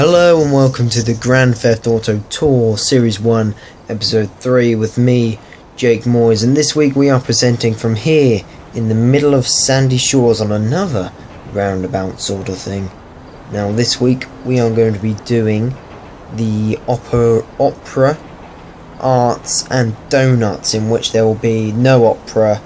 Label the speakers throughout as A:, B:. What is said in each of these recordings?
A: Hello and welcome to the Grand Theft Auto Tour Series 1 Episode 3 with me, Jake Moyes, and this week we are presenting from here in the middle of Sandy Shores on another roundabout sort of thing. Now this week we are going to be doing the opera, arts and donuts, in which there will be no opera,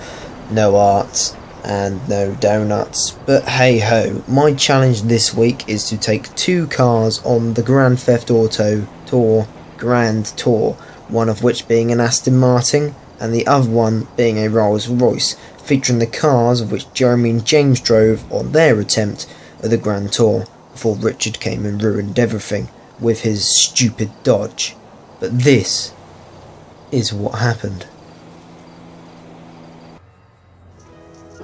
A: no arts and no donuts. But hey ho, my challenge this week is to take two cars on the Grand Theft Auto Tour Grand Tour, one of which being an Aston Martin and the other one being a Rolls Royce, featuring the cars of which Jeremy and James drove on their attempt at the Grand Tour before Richard came and ruined everything with his stupid Dodge. But this is what happened.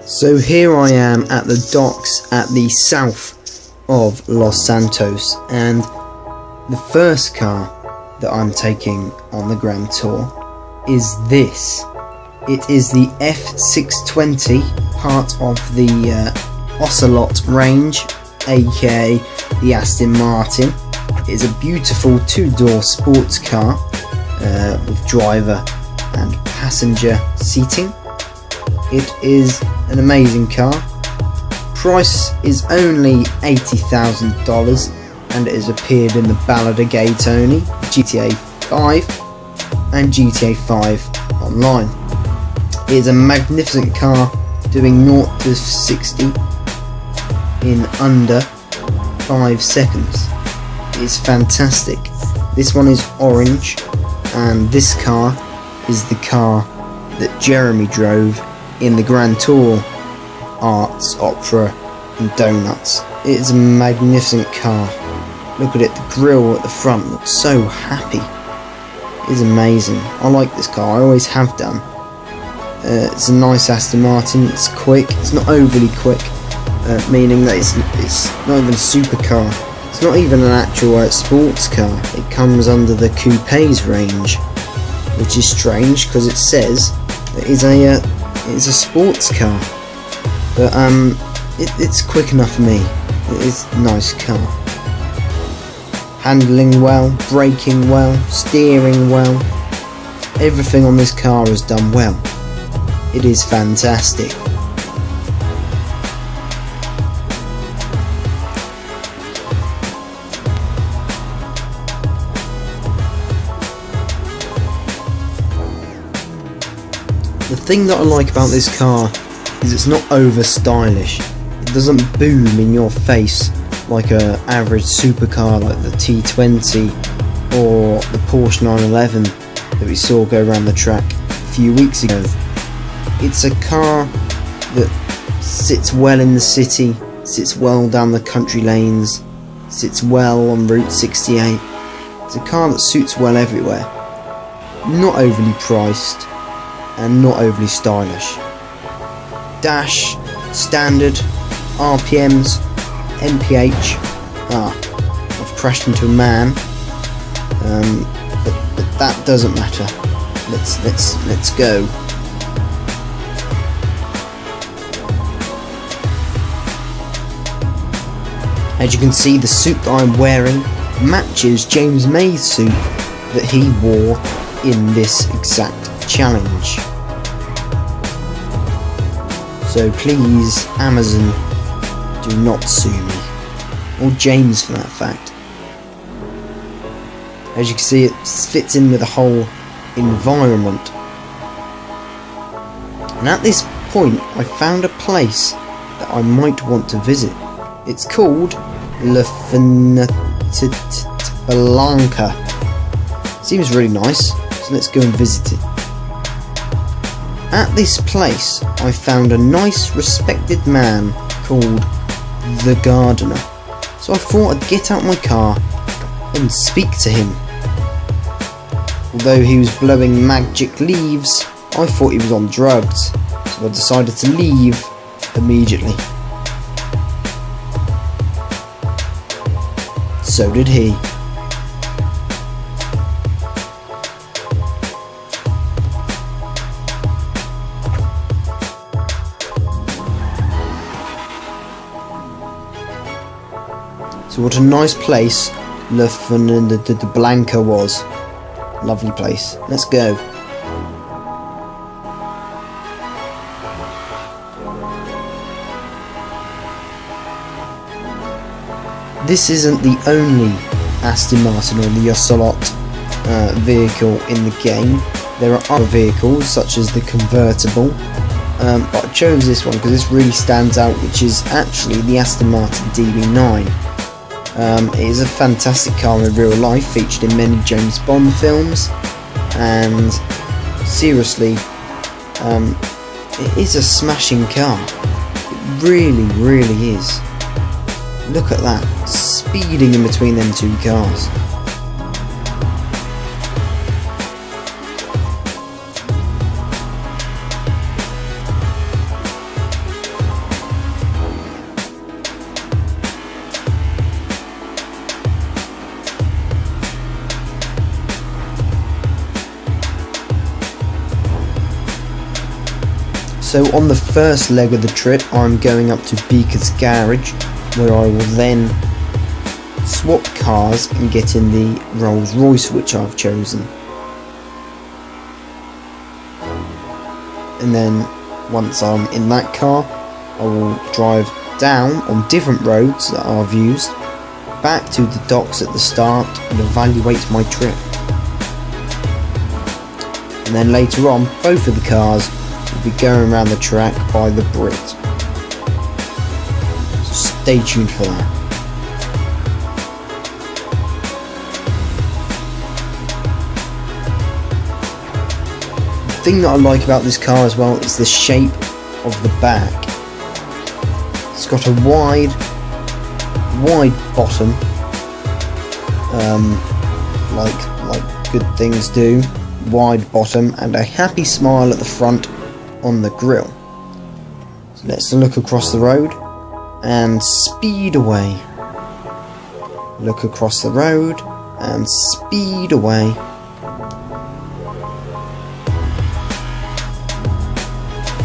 A: So here I am at the docks at the south of Los Santos, and the first car that I'm taking on the Grand Tour is this. It is the F620, part of the Ocelot range, aka the Aston Martin. It is a beautiful two-door sports car with driver and passenger seating. It is an amazing car. Price is only $80,000 and it has appeared in the Ballad of Gay Tony, GTA 5 and GTA 5 online. It is a magnificent car, doing 0 to 60 in under 5 seconds. It is fantastic. This one is orange, and this car is the car that Jeremy drove in the Grand Tour Arts, Opera and Donuts. It is a magnificent car. Look at it, the grille at the front looks so happy. It is amazing. I like this car, I always have done. It's a nice Aston Martin, it's quick, it's not overly quick, meaning that it's not even a supercar. It's not even an actual sports car. It comes under the coupes range, which is strange because it says that it's a sports car, but it's quick enough for me. It is a nice car. Handling well, braking well, steering well. Everything on this car is done well. It is fantastic. The thing that I like about this car is it's not over stylish. It doesn't boom in your face like an average supercar like the T20 or the Porsche 911 that we saw go around the track a few weeks ago. It's a car that sits well in the city, sits well down the country lanes, sits well on Route 68. It's a car that suits well everywhere. Not overly priced and not overly stylish. Dash, standard, RPMs, MPH. I've crashed into a man, but that doesn't matter. Let's go. As you can see, the suit that I'm wearing matches James May's suit that he wore in this exact challenge. So please, Amazon, do not sue me, or James for that fact. As you can see, it fits in with the whole environment. And at this point I found a place that I might want to visit. It's called La Blanca. Seems really nice, so let's go and visit it. At this place I found a nice respected man called The Gardener, so I thought I'd get out my car and speak to him. Although he was blowing magic leaves, I thought he was on drugs, so I decided to leave immediately. So did he. So what a nice place the Blanca was. Lovely place. Let's go. This isn't the only Aston Martin or the Ocelot vehicle in the game. There are other vehicles such as the convertible, but I chose this one because this really stands out, which is actually the Aston Martin DB9. It is a fantastic car in real life, featured in many James Bond films, and seriously, it is a smashing car. It really is. Look at that, speeding in between them two cars. So on the first leg of the trip, I'm going up to Beaker's garage, where I will then swap cars and get in the Rolls Royce which I've chosen. And then once I'm in that car, I will drive down on different roads that I've used, back to the docks at the start and evaluate my trip. And then later on, both of the cars will be going around the track by the Brit. Stay tuned for that. The thing that I like about this car as well is the shape of the back. It's got a wide bottom, like good things do. Wide bottom and a happy smile at the front on the grille. So let's look across the road and speed away. Look across the road and speed away.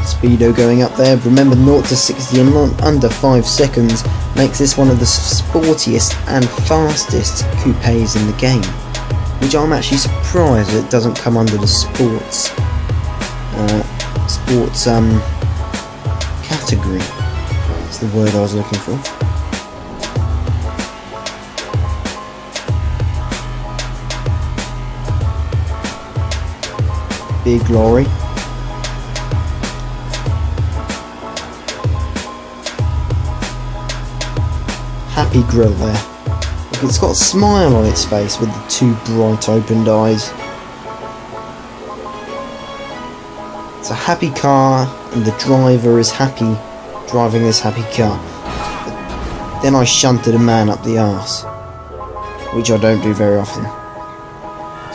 A: Speedo going up there. Remember, 0 to 60 in under 5 seconds makes this one of the sportiest and fastest coupes in the game, which I'm actually surprised that it doesn't come under the sports category. That's the word I was looking for. Big lorry. Happy grille there. Look, it's got a smile on its face with the two bright opened eyes. It's a happy car and the driver is happy driving this happy car. But then I shunted a man up the arse, which I don't do very often.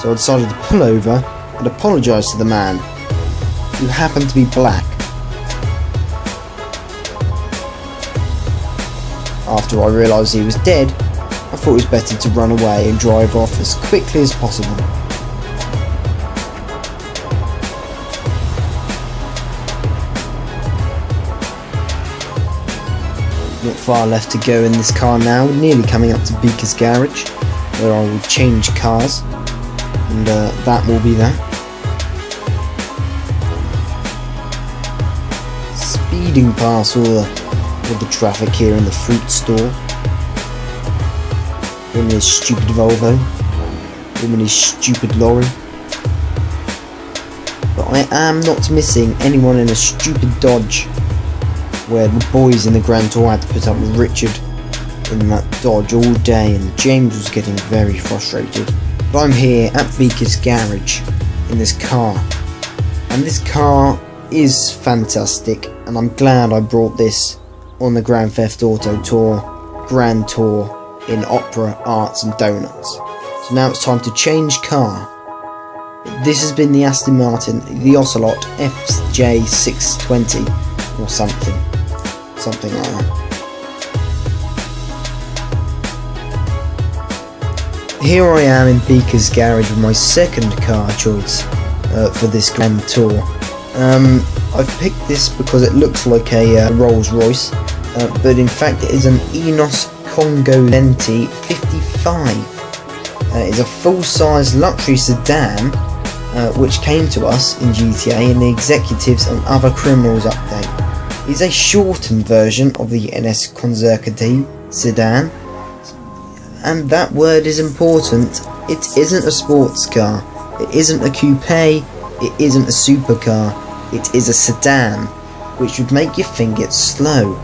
A: So I decided to pull over and apologise to the man, who happened to be black. After I realised he was dead, I thought it was better to run away and drive off as quickly as possible. Not far left to go in this car now, nearly coming up to Beaker's garage, where I will change cars, and that will be that. Speeding past all the traffic here in the fruit store. Him and his stupid Volvo. Him and his stupid lorry. But I am not missing anyone in a stupid Dodge, where the boys in the Grand Tour had to put up with Richard in that Dodge all day, and James was getting very frustrated. But I'm here at Beaker's garage in this car, and this car is fantastic, and I'm glad I brought this on the Grand Theft Auto Tour, Grand Tour in Opera, Arts and Donuts. So now it's time to change car. This has been the Aston Martin, the Ocelot FJ620 or something like that. Here I am in Beaker's garage with my second car choice for this Grand Tour. I've picked this because it looks like a Rolls Royce, but in fact it is an Enos Congo Lenti 55. is a full-size luxury sedan which came to us in GTA in the Executives and Other Criminals update. It's a shortened version of the NS Concerti sedan, and that word is important. It isn't a sports car, it isn't a coupe, it isn't a supercar, it is a sedan, which would make you think it's slow.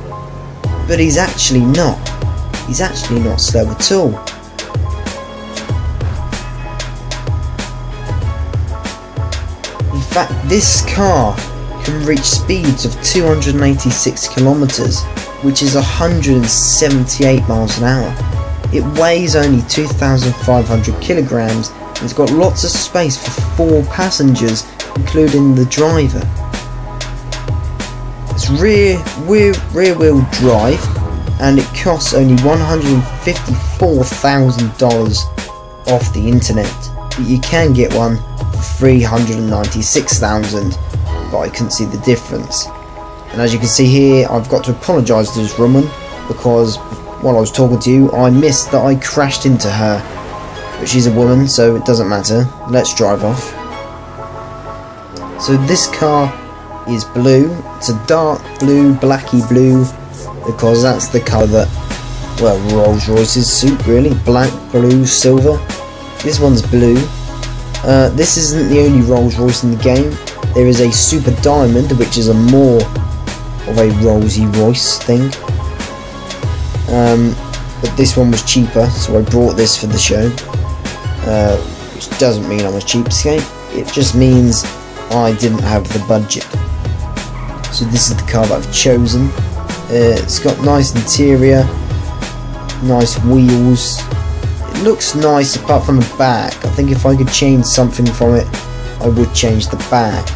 A: But he's actually not. He's actually not slow at all. In fact, this car can reach speeds of 286 kilometers, which is 178 miles an hour. It weighs only 2,500 kilograms and it's got lots of space for 4 passengers, including the driver. It's rear wheel drive, and it costs only $154,000 off the internet, but you can get one for $396,000, but I couldn't see the difference. And as you can see here, I've got to apologise to this woman, because while I was talking to you, I missed that I crashed into her. But she's a woman, so it doesn't matter. Let's drive off. So this car is blue. It's a dark blue, blacky blue, because that's the colour that, well, Rolls Royces suit really. Black, blue, silver. This one's blue. This isn't the only Rolls Royce in the game. There is a Super Diamond, which is a more of a Rollsy Royce thing. But this one was cheaper, so I brought this for the show. Which doesn't mean I'm a cheapskate. It just means I didn't have the budget. So this is the car that I've chosen. It's got nice interior, nice wheels. It looks nice apart from the back. I think if I could change something from it, I would change the back.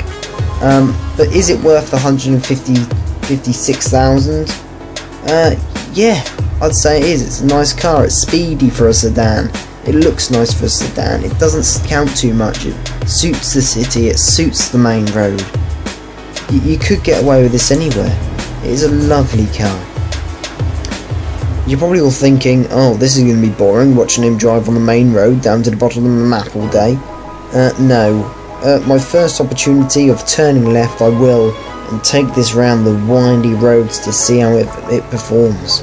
A: But is it worth the 156,000? Yeah, I'd say it is. It's a nice car. It's speedy for a sedan. It looks nice for a sedan. It doesn't count too much. It suits the city. It suits the main road. You could get away with this anywhere. It is a lovely car. You're probably all thinking, oh, this is going to be boring, watching him drive on the main road down to the bottom of the map all day. No. My first opportunity of turning left, I will, and take this round the windy roads to see how it performs.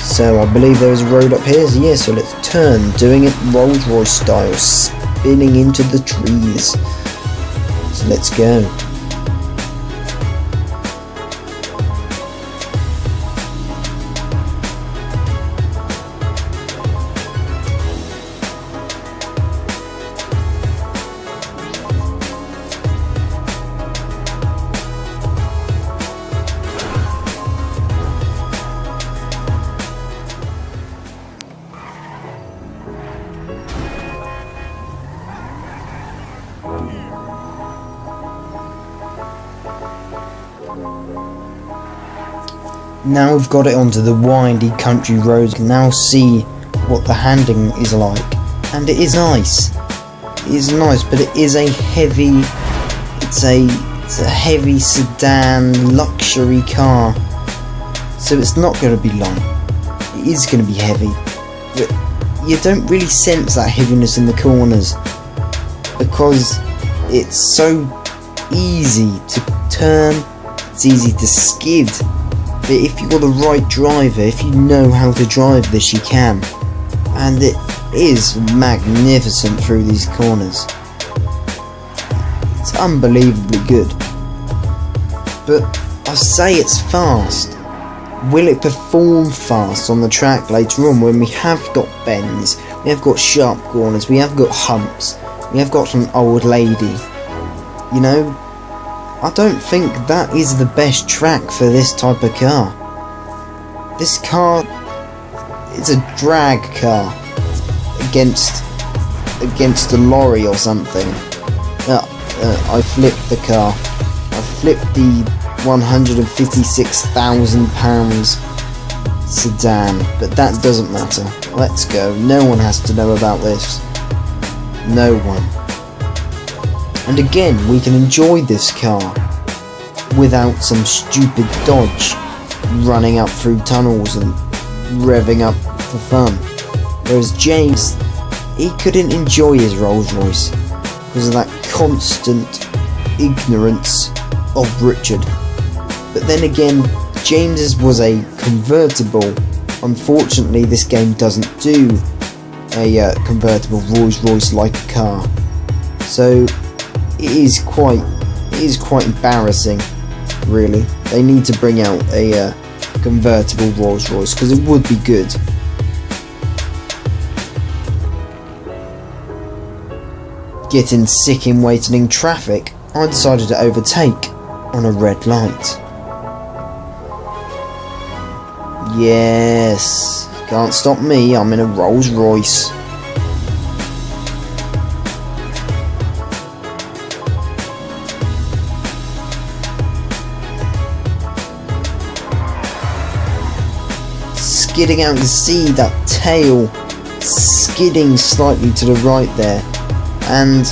A: So I believe there is a road up here, so yeah, so let's turn, doing it Rolls Royce style, spinning into the trees. So let's go. Now we've got it onto the windy country roads, you can now see what the handling is like, and it is nice. It is nice, but it is a heavy, it's a heavy sedan luxury car, so it's not going to be long. It is going to be heavy, but you don't really sense that heaviness in the corners because it's so easy to turn, it's easy to skid. But if you're the right driver, if you know how to drive this, you can. And it is magnificent through these corners. It's unbelievably good. But I say it's fast. Will it perform fast on the track later on when we have got bends, we have got sharp corners, we have got humps, we have got an old lady? You know, I don't think that is the best track for this type of car. This car is a drag car against a lorry or something. I flipped the car. I flipped the £156,000 sedan, but that doesn't matter. Let's go. No one has to know about this. No one. And again, we can enjoy this car without some stupid dodge running up through tunnels and revving up for fun. Whereas James, he couldn't enjoy his Rolls Royce because of that constant ignorance of Richard. But then again, James's was a convertible. Unfortunately, this game doesn't do a convertible Rolls Royce like a car, so it is quite embarrassing, really. They need to bring out a convertible Rolls Royce because it would be good. Getting sick in waiting in traffic, I decided to overtake on a red light. Yes, can't stop me, I'm in a Rolls Royce. Skidding out, you can see that tail skidding slightly to the right there, and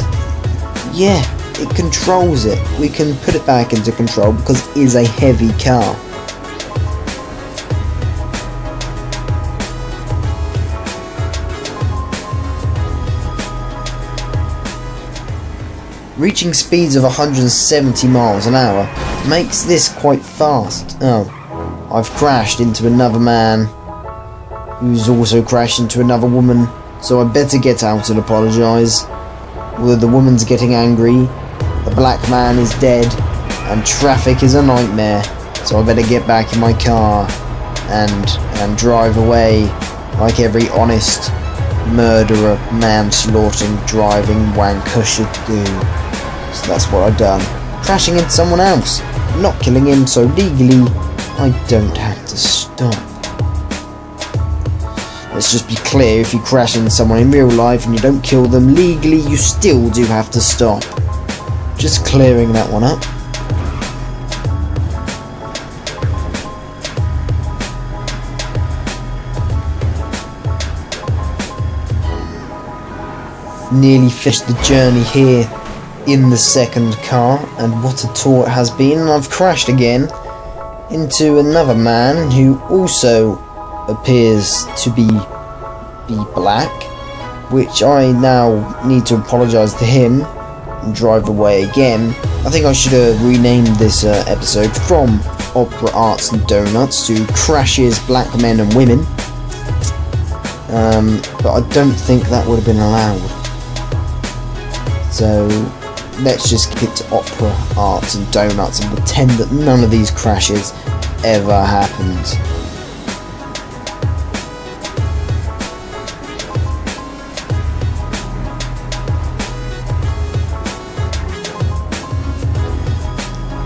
A: yeah, it controls it. We can put it back into control because it is a heavy car. Reaching speeds of 170 miles an hour makes this quite fast. Oh, I've crashed into another man who's also crashed into another woman, so I better get out and apologise. Well, the woman's getting angry, the black man is dead, and traffic is a nightmare, so I better get back in my car and drive away like every honest murderer, manslaughtering, driving wanker should do. So that's what I've done. Crashing into someone else, not killing him, so legally I don't have to stop. Let's just be clear, if you crash into someone in real life and you don't kill them, legally you still do have to stop. Just clearing that one up. Nearly finished the journey here in the second car, and what a tour it has been. And I've crashed again into another man who also appears to be black, which I now need to apologise to him and drive away again. I think I should have renamed this episode from Opera Arts and Donuts to Crashes, Black Men and Women, but I don't think that would have been allowed. So let's just keep it to Opera Arts and Donuts and pretend that none of these crashes ever happened.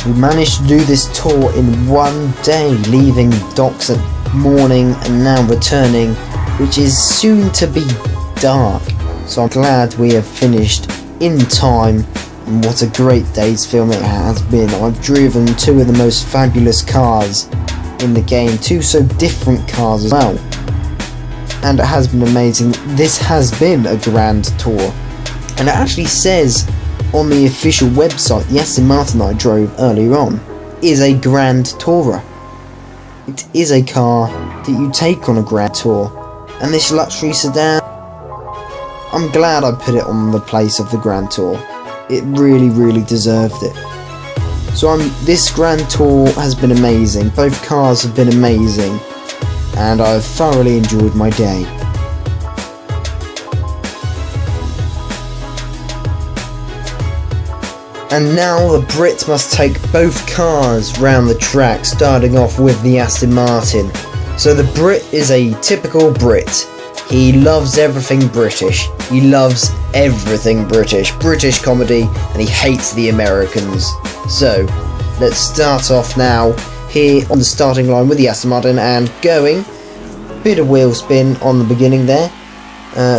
A: We managed to do this tour in one day, leaving docks at morning and now returning, which is soon to be dark. So I'm glad we have finished in time, and what a great day's film it has been. I've driven two of the most fabulous cars in the game, two so different cars as well, and it has been amazing. This has been a grand tour, and it actually says on the official website, the Aston Martin I drove earlier on is a Grand Tourer. It is a car that you take on a Grand Tour, and this luxury sedan, I'm glad I put it on the place of the Grand Tour. It really deserved it. So this Grand Tour has been amazing. Both cars have been amazing, and I've thoroughly enjoyed my day. And now the Brit must take both cars round the track, starting off with the Aston Martin. So the Brit is a typical Brit. He loves everything British. He loves everything British. British comedy, and he hates the Americans. So, let's start off now here on the starting line with the Aston Martin and going. Bit of wheel spin on the beginning there.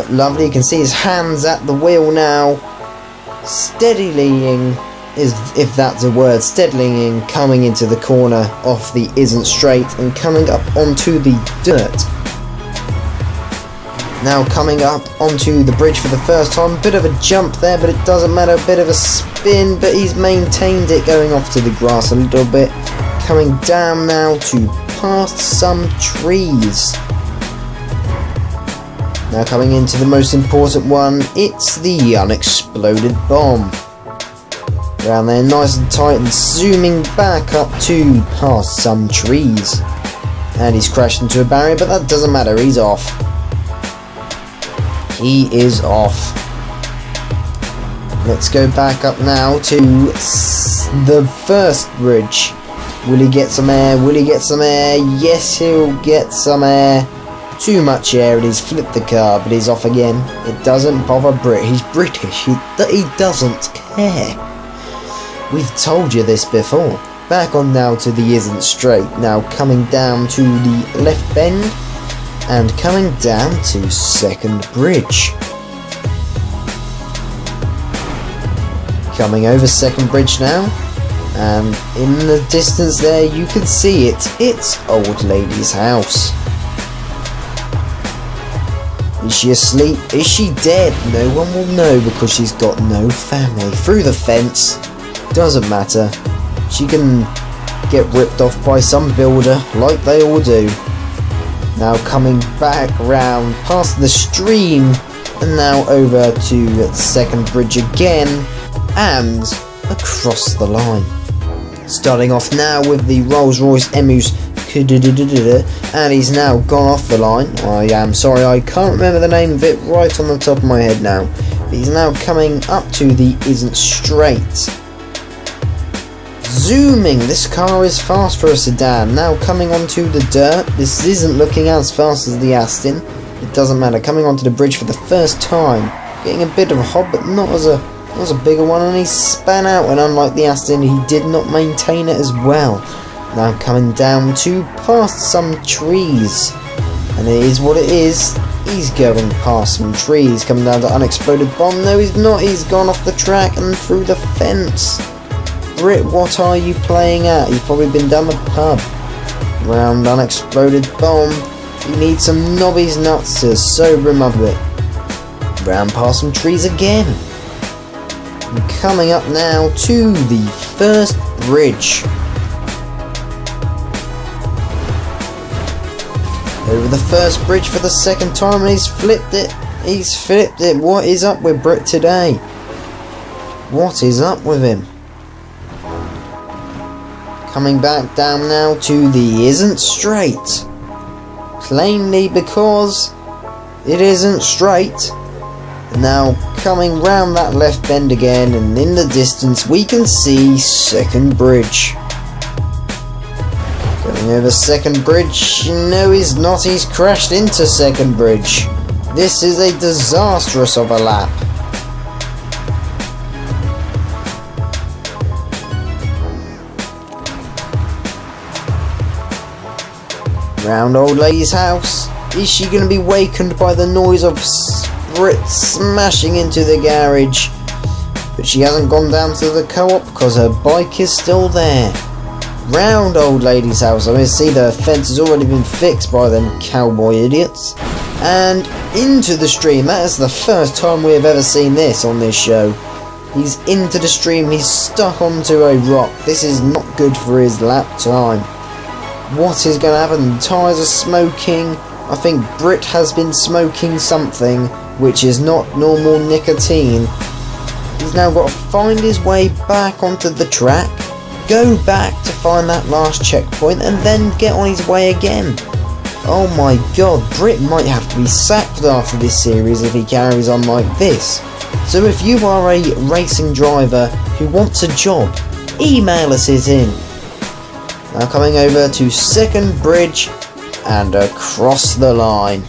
A: Lovely, you can see his hands at the wheel now. Steadying, if that's a word, steadying, coming into the corner off the isn't straight and coming up onto the dirt. Now coming up onto the bridge for the first time. Bit of a jump there, but it doesn't matter. Bit of a spin, but he's maintained it, going off to the grass a little bit. Coming down now to past some trees. Now coming into the most important one, it's the unexploded bomb. Around there nice and tight and zooming back up to past some trees. And he's crashed into a barrier, but that doesn't matter, he's off. He is off. Let's go back up now to the first bridge. Will he get some air? Will he get some air? Yes, he'll get some air. Too much air and he's flipped the car, but he's off again. It doesn't bother Brit. He's British. He doesn't care. We've told you this before. Back on now to the Isn't Straight. Now coming down to the left bend and coming down to second bridge. Coming over second bridge now, and in the distance there you can see it. It's Old Lady's house. Is she asleep? Is she dead? No one will know because she's got no family. Through the fence. Doesn't matter. She can get ripped off by some builder like they all do. Now coming back round past the stream and now over to second bridge again and across the line. Starting off now with the Rolls-Royce Emus, and he's now gone off the line. I am sorry, I can't remember the name of it right on the top of my head now. But he's now coming up to the Isn't Straight. Zooming, this car is fast for a sedan. Now coming onto the dirt. This isn't looking as fast as the Aston. It doesn't matter. Coming onto the bridge for the first time. Getting a bit of a hob, but not as a bigger one, and he span out, and unlike the Aston, he did not maintain it as well. Now coming down to past some trees, and it is what it is. He's going past some trees, coming down to unexploded bomb. No, he's not. He's gone off the track and through the fence. Brit, what are you playing at? You've probably been down the pub. Round unexploded bomb. You need some knobbies nuts to sober him up a bit. Round past some trees again. And coming up now to the first bridge. Over the first bridge for the second time, and he's flipped it. He's flipped it. What is up with Brit today? What is up with him? Coming back down now to the Isn't Straight. Plainly because it isn't straight. And now coming round that left bend again, and in the distance we can see second bridge. Going over second bridge. No, he's not. He's crashed into second bridge. This is a disastrous of a lap. Round Old Lady's house. Is she going to be wakened by the noise of Brit smashing into the garage? But she hasn't gone down to the co-op because her bike is still there. Round Old Lady's house. I mean, see, the fence has already been fixed by them cowboy idiots. And into the stream. That is the first time we have ever seen this on this show. He's into the stream. He's stuck onto a rock. This is not good for his lap time. What is going to happen? The tyres are smoking. I think Brit has been smoking something which is not normal nicotine. He's now got to find his way back onto the track, go back to find that last checkpoint, and then get on his way again. Oh my god, Brit might have to be sacked after this series if he carries on like this. So if you are a racing driver who wants a job, email us it in. Now coming over to second bridge and across the line.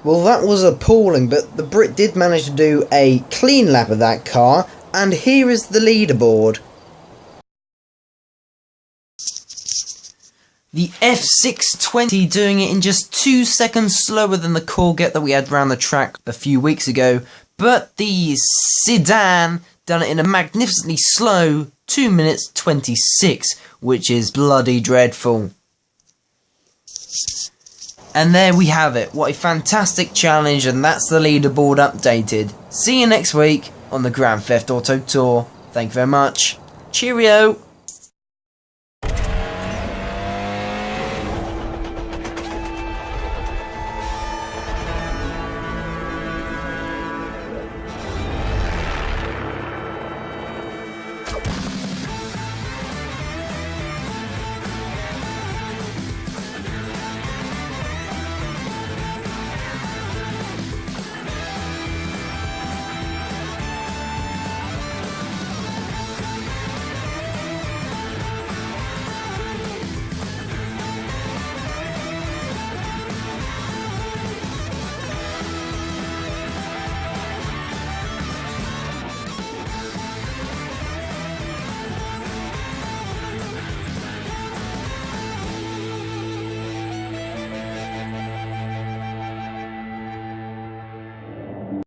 A: Well, that was appalling, but the Brit did manage to do a clean lap of that car, and here is the leaderboard. The F620 doing it in just 2 seconds slower than the Corvette that we had around the track a few weeks ago, but the sedan done it in a magnificently slow 2 minutes 26, which is bloody dreadful. And there we have it. What a fantastic challenge, and that's the leaderboard updated. See you next week on the Grand Theft Auto Tour. Thank you very much. Cheerio!